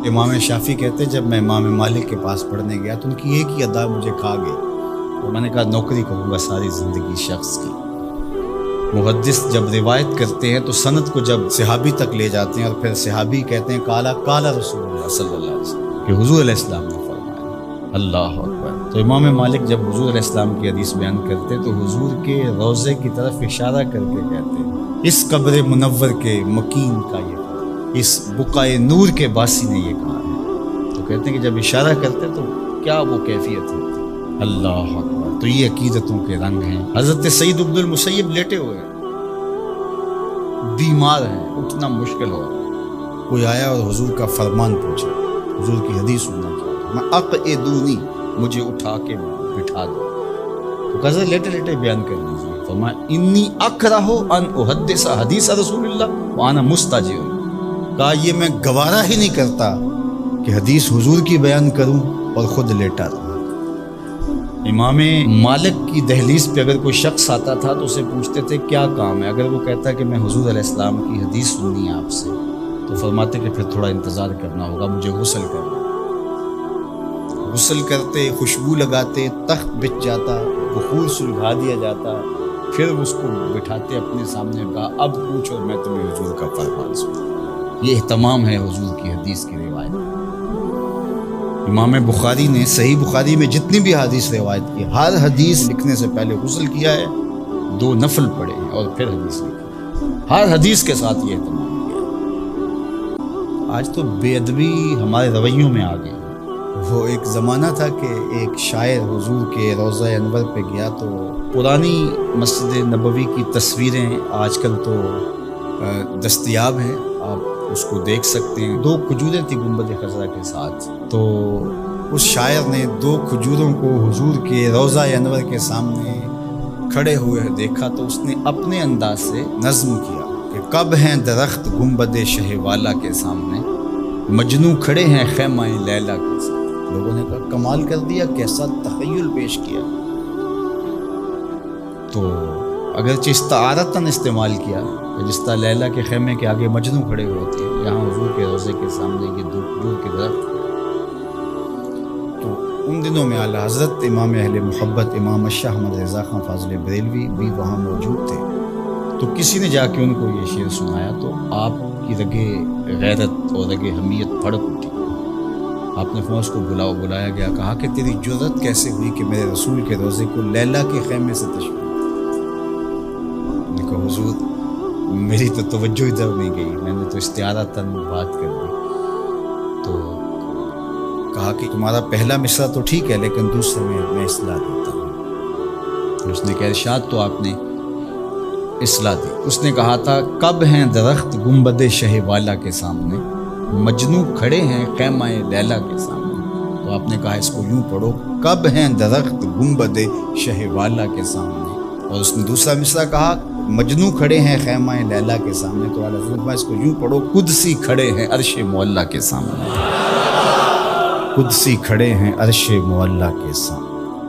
امام شافعی کہتے ہیں جب میں امام مالک کے پاس پڑھنے گیا تو ان کی ایک ہی ادا مجھے کھا گئی اور میں نے کہا نوکری کروں گا ساری زندگی شخص کی۔ محدث جب روایت کرتے ہیں تو سند کو جب صحابی تک لے جاتے ہیں اور پھر صحابی کہتے ہیں کالا کالا رسول اللہ صلی اللہ علیہ وسلم کہ حضور علیہ السلام نے فرمایا۔ اللہ اکبر۔ تو امام مالک جب حضور علیہ السلام کی حدیث بیان کرتے تو حضور کے روضے کی طرف اشارہ کر کے کہتے ہیں اس قبر منور کے مکین کا یہ اس بقائے نور کے باسی نے یہ کہا ہے۔ تو کہتے ہیں کہ جب اشارہ کرتے تو کیا وہ کیفیت ہوتی۔ اللہ اکبر۔ تو یہ عقیدتوں کے رنگ ہیں۔ حضرت سعید بن المسیب لیٹے ہوئے ہیں، بیمار ہیں، اٹھنا مشکل ہو رہا ہے۔ کوئی آیا اور حضور کا فرمان پوچھا، حضور کی حدیث سننا چاہتا، میں اقعدونی، مجھے اٹھا کے بٹھا دو۔ تو حضرت لیٹے لیٹے بیان کر دیجیے۔ فرمایا انی اکرہ ان احدث حدیث رسول اللہ وانا مستجیر۔ کہا یہ میں گوارا ہی نہیں کرتا کہ حدیث حضور کی بیان کروں اور خود لیٹا رہا۔ امام مالک کی دہلیز پہ اگر کوئی شخص آتا تھا تو اسے پوچھتے تھے کیا کام ہے۔ اگر وہ کہتا کہ میں حضور علیہ السلام کی حدیث سننی ہے آپ سے، تو فرماتے کہ پھر تھوڑا انتظار کرنا ہوگا، مجھے غسل کرنا۔ غسل کرتے، خوشبو لگاتے، تخت بچھ جاتا، بخور سلگھا دیا جاتا، پھر اس کو بٹھاتے اپنے سامنے، کہا اب پوچھو میں تمہیں حضور کا فرمان سنوں۔ یہ اہتمام ہے حضور کی حدیث کی روایت۔ امام بخاری نے صحیح بخاری میں جتنی بھی حدیث روایت کی، ہر حدیث لکھنے سے پہلے غسل کیا ہے، 2 نفل پڑھے ہیں اور پھر حدیث لکھی۔ ہر حدیث کے ساتھ یہ اہتمام کیا۔ آج تو بے ادبی ہمارے رویوں میں آ گئی۔ وہ ایک زمانہ تھا کہ ایک شاعر حضور کے روضہ انور پہ گیا تو پرانی مسجد نبوی کی تصویریں آج کل تو دستیاب ہیں، آپ اس کو دیکھ سکتے ہیں۔ 2 کھجوریں تھی گنبد خضرا کے ساتھ، تو اس شاعر نے 2 کھجوروں کو حضور کے روضہ انور کے سامنے کھڑے ہوئے دیکھا تو اس نے اپنے انداز سے نظم کیا کہ کب ہیں درخت گنبد شہ والا کے سامنے، مجنوں کھڑے ہیں خیمہ لیلا کے سامنے۔ لوگوں نے کہا کمال کر دیا، کیسا تخیل پیش کیا۔ تو اگرچہ استعارتاً استعمال کیا کہ جس طرح لیلا کے خیمے کے آگے مجنوں کھڑے ہوتے ہیں، یہاں حضور کے روضے کے سامنے یہ 2 کھجور کے درخت۔ تو ان دنوں میں اعلیٰ حضرت امام اہل محبت امام شاہ احمد رضا خان فاضل بریلوی بھی وہاں موجود تھے۔ تو کسی نے جا کے ان کو یہ شعر سنایا تو آپ کی رگے غیرت اور رگے حمیت بھڑک اٹھی۔ آپ نے فوج کو بلایا گیا، کہا کہ تیری جرأت کیسے ہوئی کہ میرے رسول کے روضے کو لیلا کے خیمے سے تشبیہ۔ نے کہا حضور میری تو توجہ ادھر نہیں گئی، میں نے تو استعارتاً بات کر دی۔ تو کہا کہ تمہارا پہلا مصرع تو ٹھیک ہے لیکن دوسرے میں اصلاح دیتا ہوں۔ اس نے کہا ارشاد تو آپ نے اصلاح دی۔ اس نے کہا تھا کب ہیں درخت گنبد شہ والا کے سامنے، مجنوں کھڑے ہیں خیمہ لیلا کے سامنے۔ تو آپ نے کہا اس کو یوں پڑھو کب ہیں درخت گنبد شہ والا کے سامنے، اور اس نے دوسرا مصرع کہا مجنوں کھڑے ہیں خیمہ لیلا کے سامنے۔ تو اعلیٰ حضرت اس کو یوں پڑھو قدسی کھڑے ہیں عرش معلیٰ کے سامنے، قدسی کھڑے ہیں عرش معلیٰ کے سامنے۔